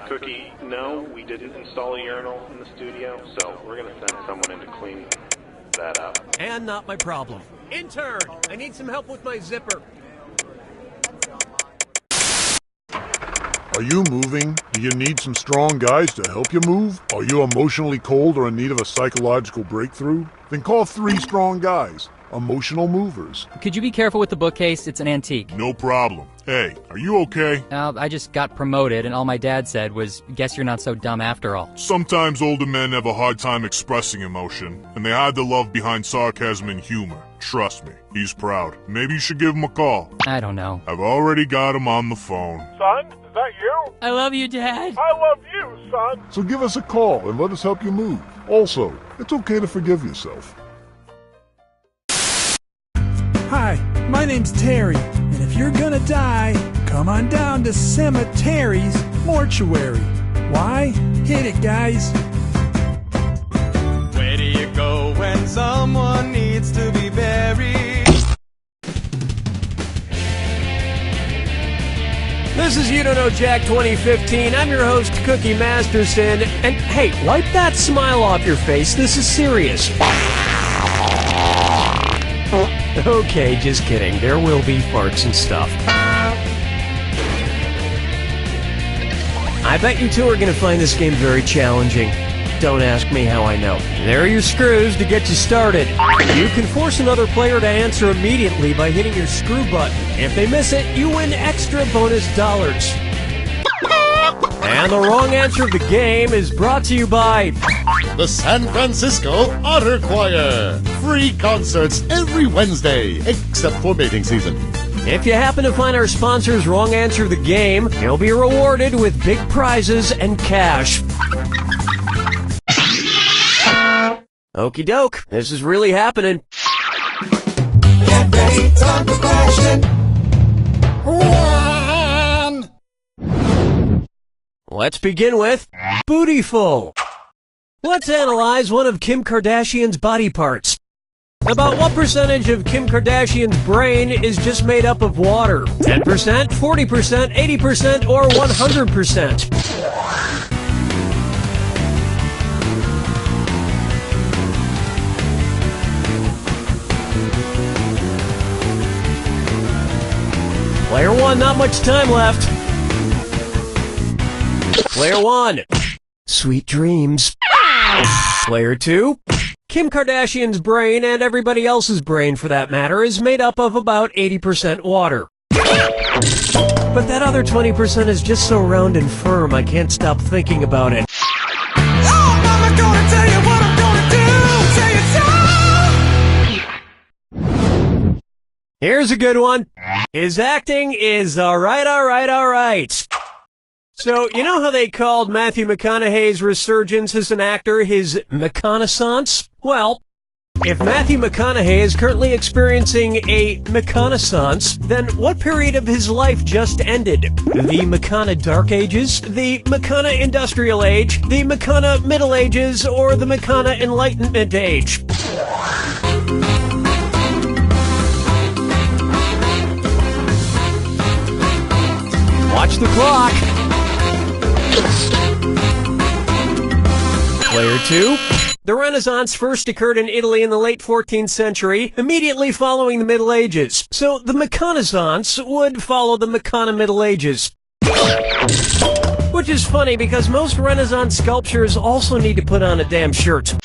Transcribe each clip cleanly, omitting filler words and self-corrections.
Cookie, no, we didn't install a urinal in the studio, so we're gonna send someone in to clean that up. And not my problem. Intern, I need some help with my zipper. Are you moving? Do you need some strong guys to help you move? Are you emotionally cold or in need of a psychological breakthrough? Then call 3 strong guys. Emotional movers. Could you be careful with the bookcase? It's an antique. No problem. Hey, are you okay? I just got promoted, and all my dad said was, guess you're not so dumb after all. Sometimes older men have a hard time expressing emotion, and they hide the love behind sarcasm and humor. Trust me, he's proud. Maybe you should give him a call. I don't know. I've already got him on the phone. Son, is that you? I love you, Dad. I love you, son. So give us a call and let us help you move. Also, it's okay to forgive yourself. Hi, my name's Terry, and if you're gonna die, come on down to Cemetery's Mortuary. Why? Hit it, guys. Where do you go when someone needs to be buried? This is You Don't Know Jack 2015. I'm your host, Cookie Masterson. And hey, wipe that smile off your face. This is serious. Okay, just kidding. There will be farts and stuff. I bet you two are going to find this game very challenging. Don't ask me how I know. There are your screws to get you started. You can force another player to answer immediately by hitting your screw button. If they miss it, you win extra bonus dollars. And the wrong answer of the game is brought to you by the San Francisco Otter Choir. Free concerts every Wednesday, except for mating season. If you happen to find our sponsor's wrong answer of the game, you'll be rewarded with big prizes and cash. Okie doke, this is really happening. Get ready, time for question 1. Let's begin with Bootyful. Let's analyze one of Kim Kardashian's body parts. About what percentage of Kim Kardashian's brain is just made up of water? 10%, 40%, 80%, or 100%? Player 1, not much time left. Player 1, sweet dreams. Player 2, Kim Kardashian's brain, and everybody else's brain for that matter, is made up of about 80% water. But that other 20% is just so round and firm, I can't stop thinking about it. Oh, Mama, gonna tell you what I'm gonna do. Say it so. Here's a good one. His acting is alright. So, you know how they called Matthew McConaughey's resurgence as an actor his McConaissance? Well, if Matthew McConaughey is currently experiencing a McConaissance, then what period of his life just ended? The McCona Dark Ages, the McCona Industrial Age, the McCona Middle Ages, or the McCona Enlightenment Age? Watch the clock. Player 2. The Renaissance first occurred in Italy in the late 14th century, immediately following the Middle Ages. So the McConaissance would follow the McCona Middle Ages. Which is funny because most Renaissance sculptures also need to put on a damn shirt.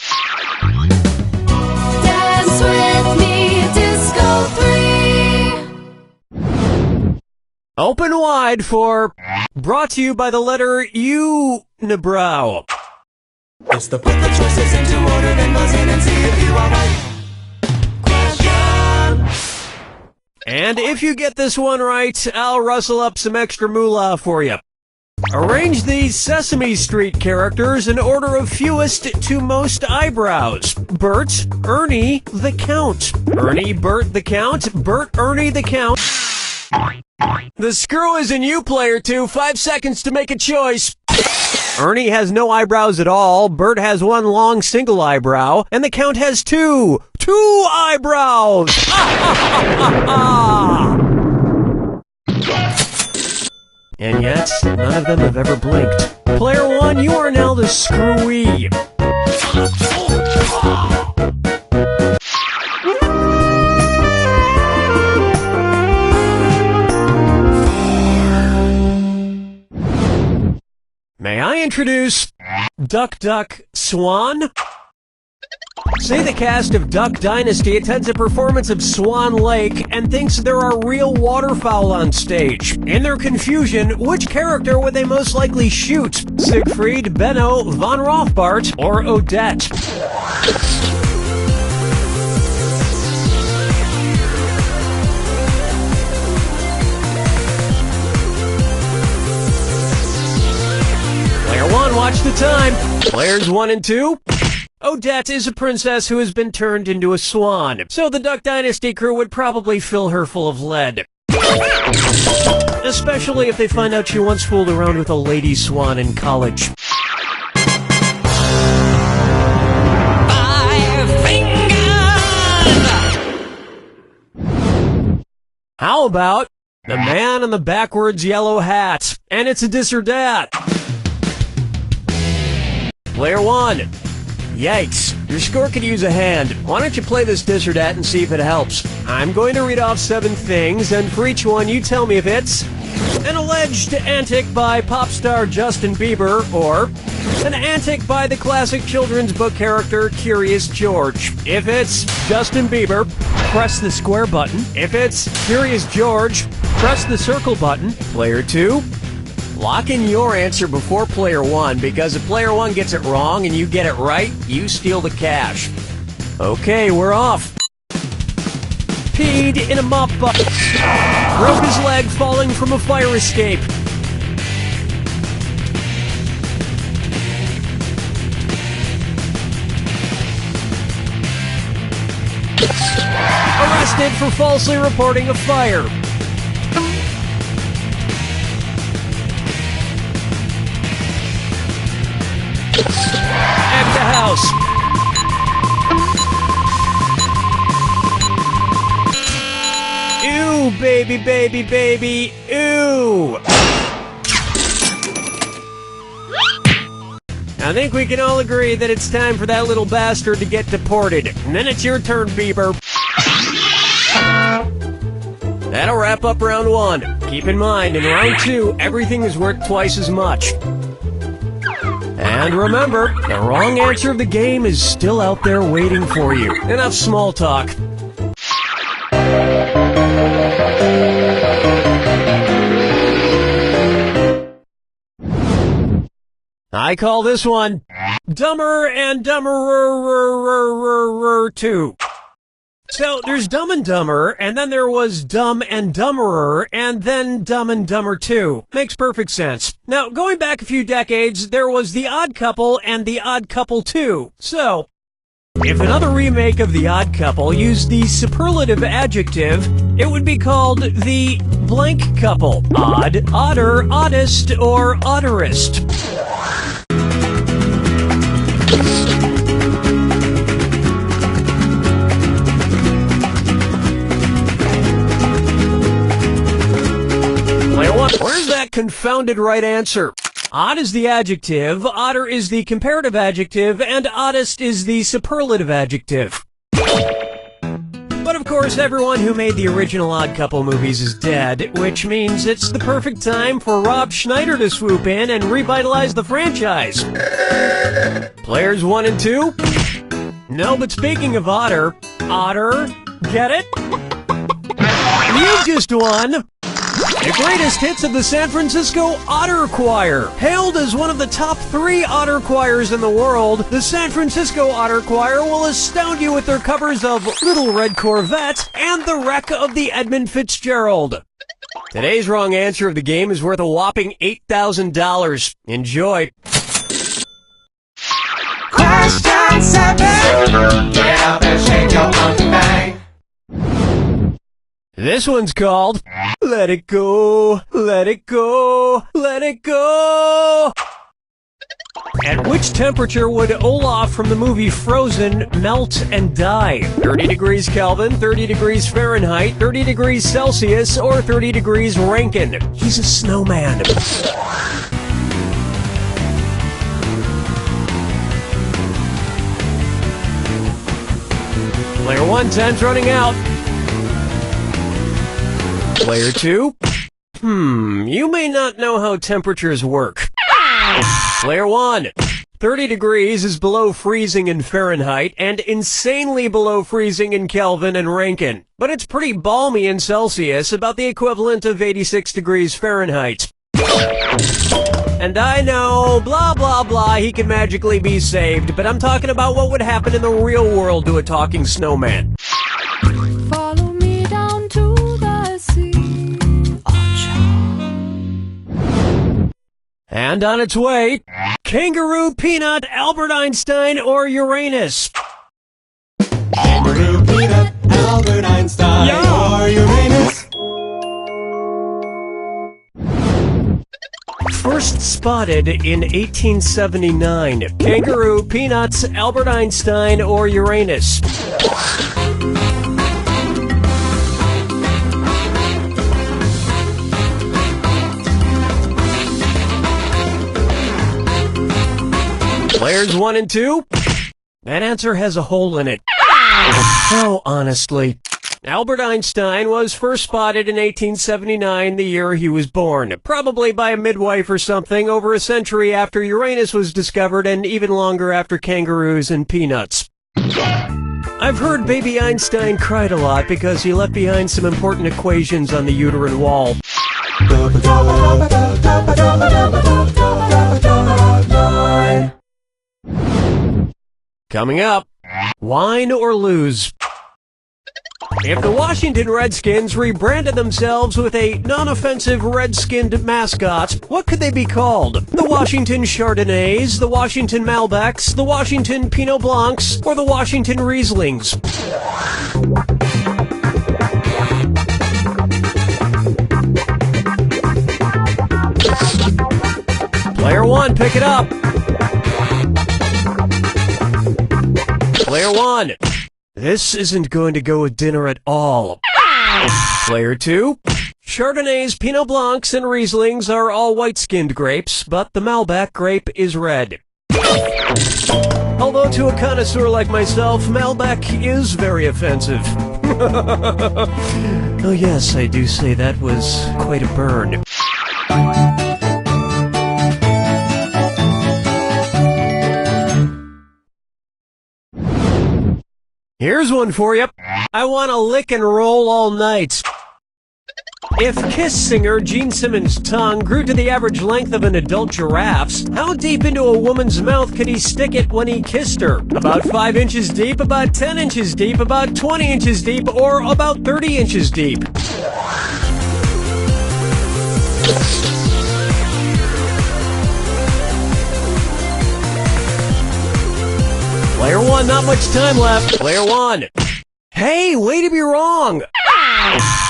Dance with me, Disco 3. Open wide for brought to you by the letter Unibrow. It's the put the choices into order, then buzz in and see if you are right. Question. And if you get this one right, I'll rustle up some extra moolah for you. Arrange these Sesame Street characters in order of fewest to most eyebrows. Bert, Ernie, the Count. Ernie, Bert, the Count. Bert, Ernie, the Count. The screw is in you, player 2. 5 seconds to make a choice. Ernie has no eyebrows at all, Bert has one long single eyebrow, and the Count has two eyebrows! And yet, none of them have ever blinked. Player 1, you are now the screwy. May I introduce Duck Duck Swan? Say the cast of Duck Dynasty attends a performance of Swan Lake and thinks there are real waterfowl on stage. In their confusion, which character would they most likely shoot? Siegfried, Benno, Von Rothbart, or Odette? Player 1, watch the time. Players 1 and 2. Odette is a princess who has been turned into a swan, so the Duck Dynasty crew would probably fill her full of lead. Especially if they find out she once fooled around with a lady swan in college. 5 fingers! How about the man in the backwards yellow hat? And it's a dis or dat. Player 1. Yikes, your score could use a hand. Why don't you play this dis or dat and see if it helps? I'm going to read off 7 things, and for each one you tell me if it's an alleged antic by pop star Justin Bieber, or an antic by the classic children's book character Curious George. If it's Justin Bieber, press the square button. If it's Curious George, press the circle button. Player 2. Lock in your answer before player 1, because if player 1 gets it wrong and you get it right, you steal the cash. Okay, we're off. Peed in a mop bucket. Broke his leg falling from a fire escape. Arrested for falsely reporting a fire. At the house. Ew, baby, baby, baby, ew. I think we can all agree that it's time for that little bastard to get deported. And then it's your turn, Bieber. That'll wrap up round 1. Keep in mind, in round 2, everything is worth twice as much. And remember, the wrong answer of the game is still out there waiting for you. Enough small talk. I call this one Dumber and Dumberer 2. So there's Dumb and Dumber, and then there was Dumb and Dumberer, and then Dumb and Dumber 2. Makes perfect sense. Now, going back a few decades, there was The Odd Couple and The Odd Couple 2. So, if another remake of The Odd Couple used the superlative adjective, it would be called The Blank Couple. Odd, odder, oddest, or odderest. Where's that confounded right answer? Odd is the adjective, odder is the comparative adjective, and oddest is the superlative adjective. But of course, everyone who made the original Odd Couple movies is dead, which means it's the perfect time for Rob Schneider to swoop in and revitalize the franchise. Players 1 and 2? No, but speaking of otter, get it? You just won! The greatest hits of the San Francisco Otter Choir. Hailed as one of the top 3 otter choirs in the world, the San Francisco Otter Choir will astound you with their covers of Little Red Corvette and The Wreck of the Edmund Fitzgerald. Today's wrong answer of the game is worth a whopping $8,000. Enjoy. Question 7. Get out and shake your monkey bang. This one's called Let It Go, Let It Go, Let It Go. At which temperature would Olaf from the movie Frozen melt and die? 30 degrees Kelvin, 30 degrees Fahrenheit, 30 degrees Celsius, or 30 degrees Rankine? He's a snowman. Player 1, time's running out. Player 2, you may not know how temperatures work. Player 1, 30 degrees is below freezing in Fahrenheit and insanely below freezing in Kelvin and Rankine. But it's pretty balmy in Celsius, about the equivalent of 86 degrees Fahrenheit. And I know, blah blah blah, he can magically be saved, but I'm talking about what would happen in the real world to a talking snowman. Follow me down to the sea. And on its way, Kangaroo, Peanut, Albert Einstein, or Uranus? Kangaroo, Peanut, Albert Einstein, or Uranus. First spotted in 1879. Kangaroo, Peanuts, Albert Einstein, or Uranus? Players 1 and 2? That answer has a hole in it. Oh, honestly. Albert Einstein was first spotted in 1879, the year he was born. Probably by a midwife or something, over a century after Uranus was discovered and even longer after kangaroos and peanuts. I've heard baby Einstein cried a lot because he left behind some important equations on the uterine wall. Coming up, wine or lose? If the Washington Redskins rebranded themselves with a non-offensive red-skinned mascot, what could they be called? The Washington Chardonnays, the Washington Malbecs, the Washington Pinot Blancs, or the Washington Rieslings? Player 1, pick it up. Player 1, this isn't going to go with dinner at all. Player 2, Chardonnays, Pinot Blancs, and Rieslings are all white-skinned grapes, but the Malbec grape is red. Although to a connoisseur like myself, Malbec is very offensive. Oh yes, I do say that was quite a burn. Here's one for you. I want to lick and roll all night. If Kiss singer Gene Simmons' tongue grew to the average length of an adult giraffe's, how deep into a woman's mouth could he stick it when he kissed her? About 5 inches deep, about 10 inches deep, about 20 inches deep, or about 30 inches deep? Player 1, not much time left. Player 1, hey, way to be wrong.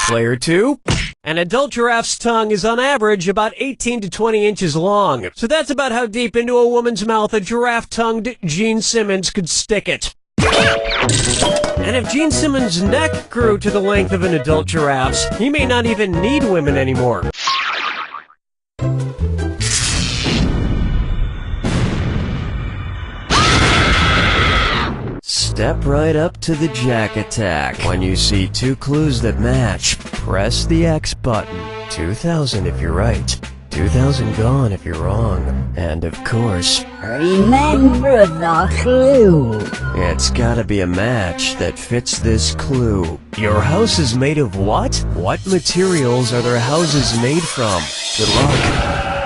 Player 2, an adult giraffe's tongue is on average about 18 to 20 inches long. So that's about how deep into a woman's mouth a giraffe-tongued Gene Simmons could stick it. And if Gene Simmons' neck grew to the length of an adult giraffe's, he may not even need women anymore. Step right up to the Jack Attack. When you see 2 clues that match, press the X button. 2,000 if you're right, 2,000 gone if you're wrong. And of course, remember the clue. It's gotta be a match that fits this clue. Your house is made of what? What materials are their houses made from? Good luck.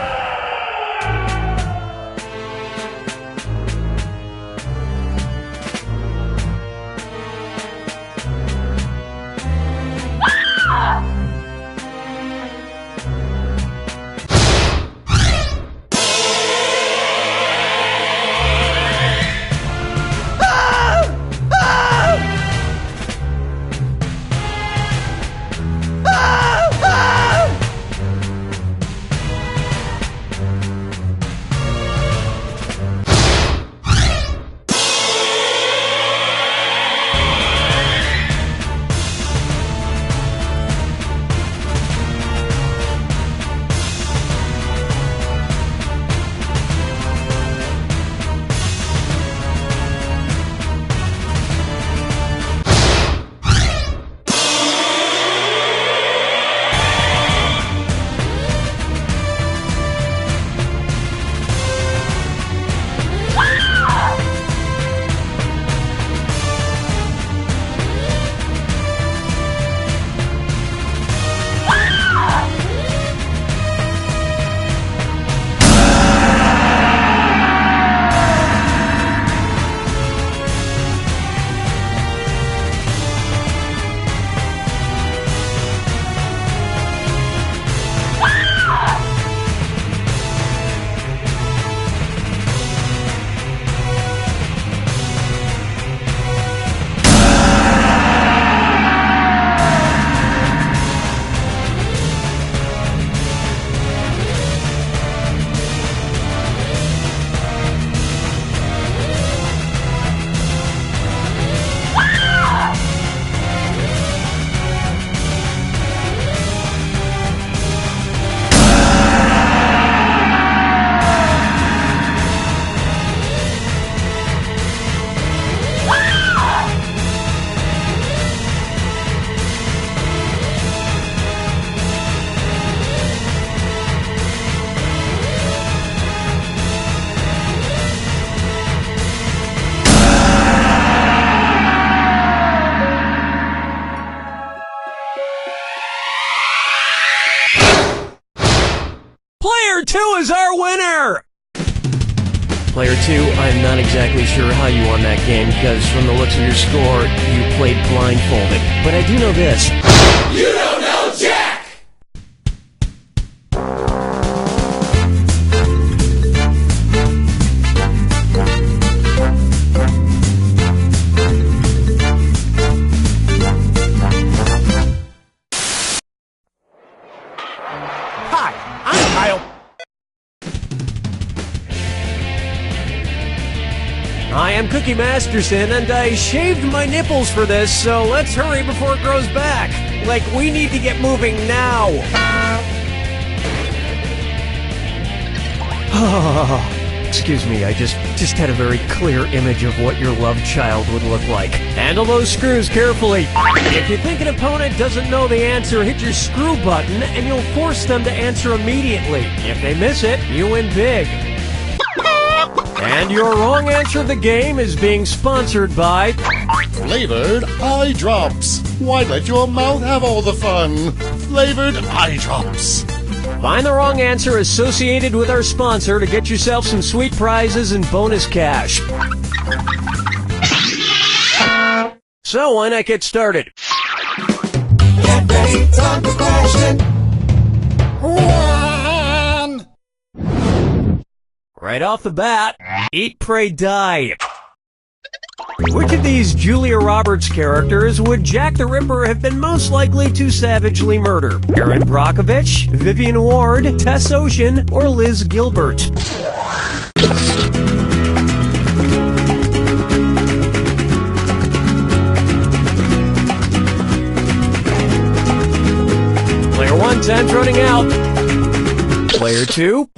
2 is our winner! Player 2, I'm not exactly sure how you won that game, because from the looks of your score, you played blindfolded. But I do know this. You don't know Jack! Hi, I'm Kyle. I am Cookie Masterson, and I shaved my nipples for this, so let's hurry before it grows back. Like, we need to get moving now. Excuse me, I just had a very clear image of what your loved child would look like. Handle those screws carefully. If you think an opponent doesn't know the answer, hit your screw button, and you'll force them to answer immediately. If they miss it, you win big. And your wrong answer of the game is being sponsored by Flavored eye drops. Why let your mouth have all the fun? Flavored eye drops. Find the wrong answer associated with our sponsor to get yourself some sweet prizes and bonus cash. So why not get started? Get ready, time for question 1. Right off the bat, Eat, Pray, Die. Which of these Julia Roberts characters would Jack the Ripper have been most likely to savagely murder? Erin Brockovich, Vivian Ward, Tess Ocean, or Liz Gilbert? Player 1, time's running out. Player 2.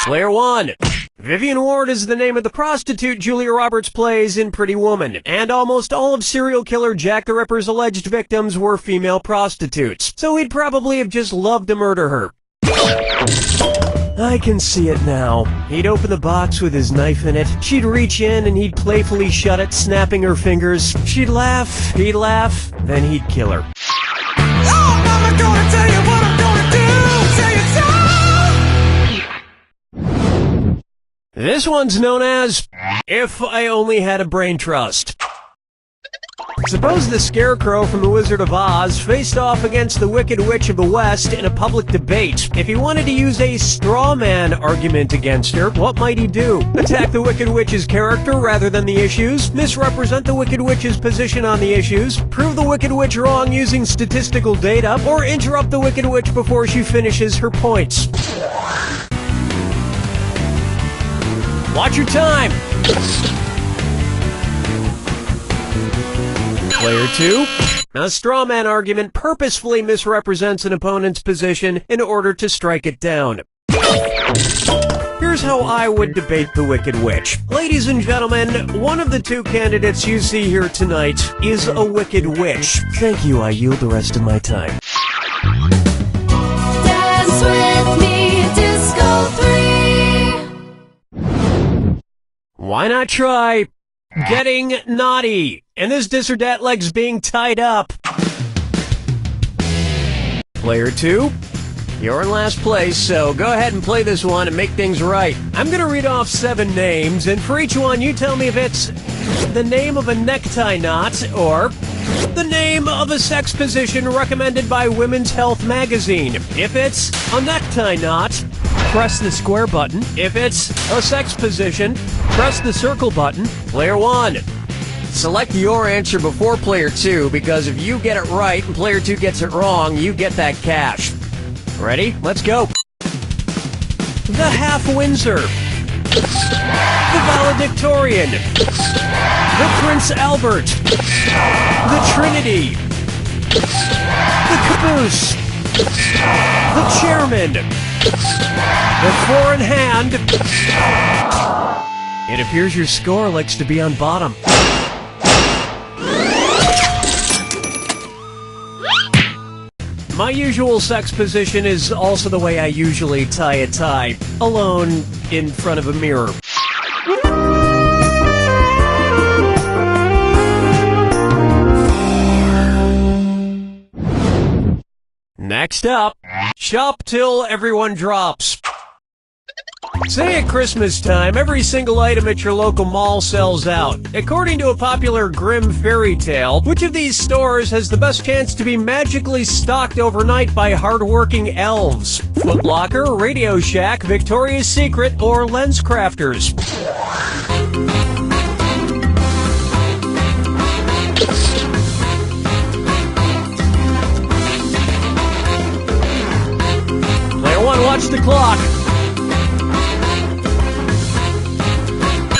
Player 1. Vivian Ward is the name of the prostitute Julia Roberts plays in Pretty Woman, and almost all of serial killer Jack the Ripper's alleged victims were female prostitutes, so he'd probably have just loved to murder her. I can see it now. He'd open the box with his knife in it, she'd reach in and he'd playfully shut it, snapping her fingers. She'd laugh, he'd laugh, then he'd kill her. Oh, Mama, gonna tell you what I'm gonna do. Say it so. This one's known as If I Only Had a Brain Trust. Suppose the Scarecrow from The Wizard of Oz faced off against the Wicked Witch of the West in a public debate. If he wanted to use a straw man argument against her, what might he do? Attack the Wicked Witch's character rather than the issues? Misrepresent the Wicked Witch's position on the issues? Prove the Wicked Witch wrong using statistical data? Or interrupt the Wicked Witch before she finishes her points? Watch your time! Player 2. A straw man argument purposefully misrepresents an opponent's position in order to strike it down. Here's how I would debate the Wicked Witch. Ladies and gentlemen, one of the two candidates you see here tonight is a Wicked Witch. Thank you, I yield the rest of my time. Dance with me, Disco 3. Why not try getting naughty? And this dis or dat leg's being tied up. Player 2, you're in last place, so go ahead and play this one and make things right. I'm gonna read off 7 names, and for each one you tell me if it's the name of a necktie knot or the name of a sex position recommended by Women's Health magazine. If it's a necktie knot, press the square button. If it's a sex position, press the circle button. Player 1. Select your answer before Player 2, because if you get it right and Player 2 gets it wrong, you get that cash. Ready? Let's go. The Half Windsor. The Valedictorian. The Prince Albert. The Trinity. The Caboose. The Chairman. The Four in Hand. It appears your score likes to be on bottom. My usual sex position is also the way I usually tie a tie, alone in front of a mirror. Next up, shop till everyone drops. Say at Christmas time, every single item at your local mall sells out. According to a popular grim fairy tale, which of these stores has the best chance to be magically stocked overnight by hardworking elves? Foot Locker, Radio Shack, Victoria's Secret, or Lens Crafters? Player 1, watch the clock.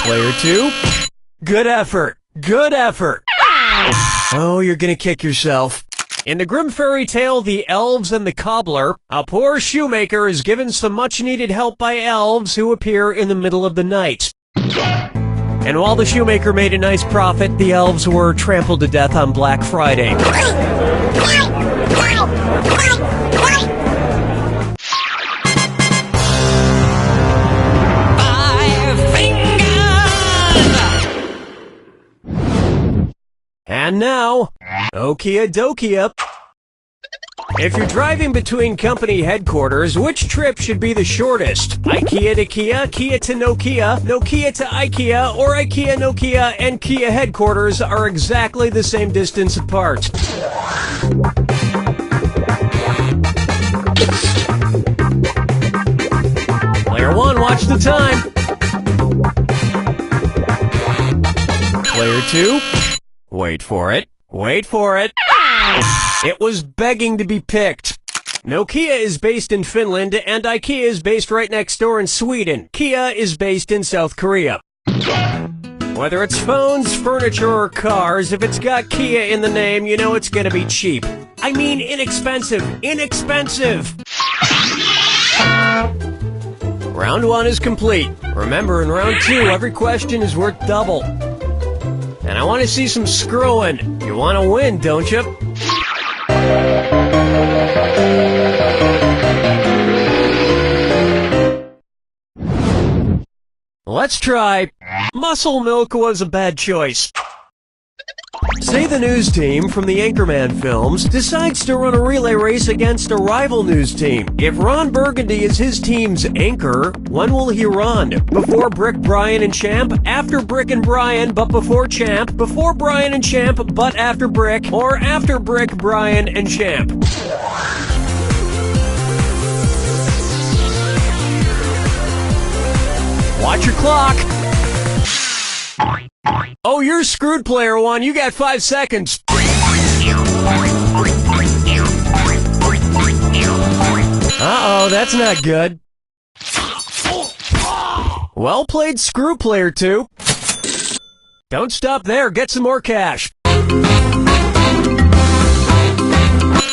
Player 2, good effort. Good effort. Oh, you're gonna kick yourself. In the grim fairy tale, The Elves and the Cobbler, a poor shoemaker is given some much-needed help by elves who appear in the middle of the night. And while the shoemaker made a nice profit, the elves were trampled to death on Black Friday. And now, Okia Dokia. If you're driving between company headquarters, which trip should be the shortest? IKEA to Kia, Kia to Nokia, Nokia to IKEA, or IKEA, Nokia, and Kia headquarters are exactly the same distance apart. Player 1, watch the time. Player 2, wait for it. Wait for it. It was begging to be picked. Nokia is based in Finland, and IKEA is based right next door in Sweden. Kia is based in South Korea. Whether it's phones, furniture, or cars, if it's got Kia in the name, you know it's gonna be cheap. I mean inexpensive. Inexpensive! Round 1 is complete. Remember, in round 2, every question is worth double. And I want to see some screwing. You want to win, don't you? Let's try. Muscle milk was a bad choice. Say the news team from the Anchorman films decides to run a relay race against a rival news team. If Ron Burgundy is his team's anchor, when will he run? Before Brick, Brian, and Champ? After Brick and Brian, but before Champ? Before Brian and Champ, but after Brick? Or after Brick, Brian, and Champ? Watch your clock. Oh, you're screwed, player 1. You got 5 seconds. Uh-oh, that's not good. Well played, screw, player 2. Don't stop there. Get some more cash.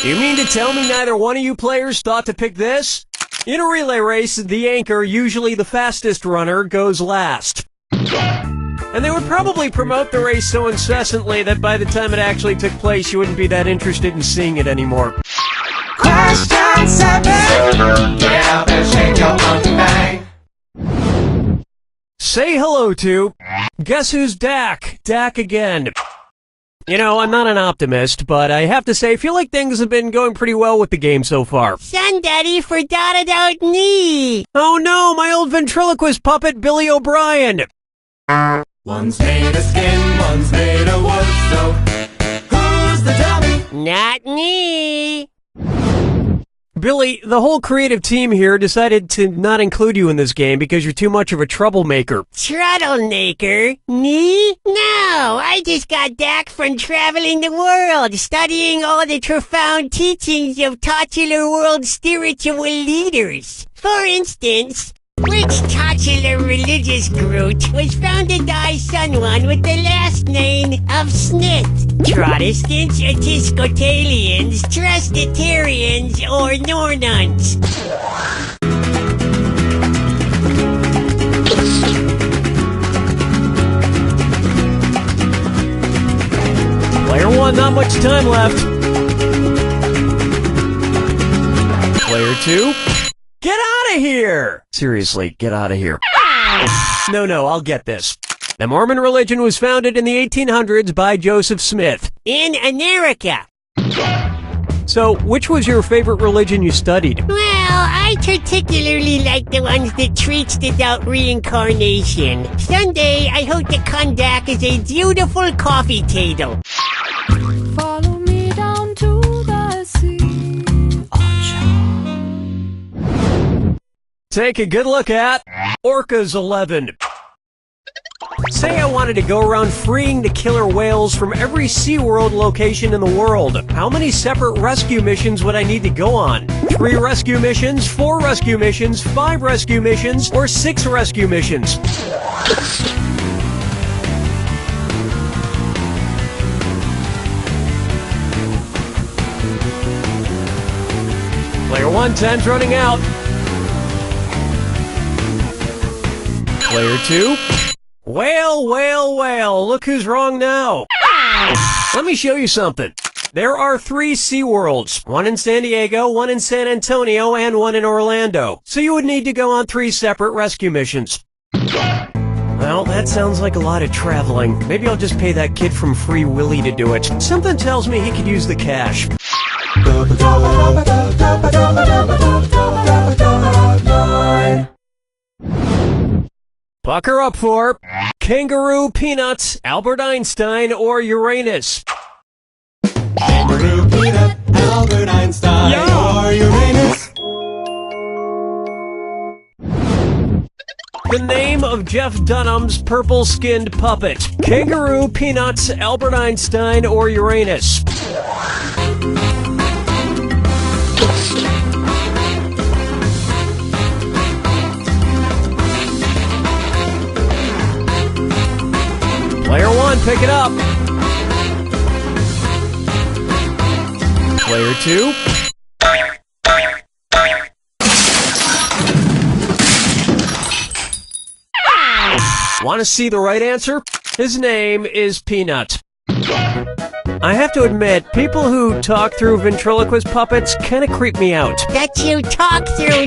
You mean to tell me neither one of you players thought to pick this? In a relay race, the anchor, usually the fastest runner, goes last. And they would probably promote the race so incessantly that by the time it actually took place, you wouldn't be that interested in seeing it anymore. Question 7. Get up and shake your monkey bang. Say hello to... Guess who's Dak? Dak again. You know, I'm not an optimist, but I have to say, I feel like things have been going pretty well with the game so far. Son, Daddy, forgot about me. Oh no, my old ventriloquist puppet, Billy O'Brien. One's made of skin, one's made of wood, so who's the dummy? Not me. Billy, the whole creative team here decided to not include you in this game because you're too much of a troublemaker. Troublemaker? Me? No, I just got back from traveling the world, studying all the profound teachings of titular world spiritual leaders. For instance, which titular religious group was founded by someone with the last name of Smith? Protestants, Episcopalians, Presbyterians, or Nornuns? Player 1, not much time left. Player 2, get out of here! Seriously, get out of here. No, I'll get this. The Mormon religion was founded in the 1800s by Joseph Smith. In America. So, which was your favorite religion you studied? Well, I particularly like the ones that treats without reincarnation. Someday, I hope to come back as a beautiful coffee table. Follow me down to the sea. Take a good look at Orcas 11. Say I wanted to go around freeing the killer whales from every SeaWorld location in the world. How many separate rescue missions would I need to go on? 3 rescue missions, 4 rescue missions, 5 rescue missions, or 6 rescue missions? Player 1, time's running out. Player 2. Well, look who's wrong now. Let me show you something. There are 3 SeaWorlds, one in San Diego, one in San Antonio, and one in Orlando. So you would need to go on 3 separate rescue missions. Well, that sounds like a lot of traveling. Maybe I'll just pay that kid from Free Willy to do it. Something tells me he could use the cash. Pucker up for Kangaroo, Peanuts, Albert Einstein, or Uranus. Kangaroo, Peanut, Albert Einstein, or Uranus. The name of Jeff Dunham's purple-skinned puppet. Kangaroo, Peanuts, Albert Einstein, or Uranus. Player 1, pick it up. Player 2. Want to see the right answer? His name is Peanut. I have to admit, people who talk through ventriloquist puppets kind of creep me out. That you talk through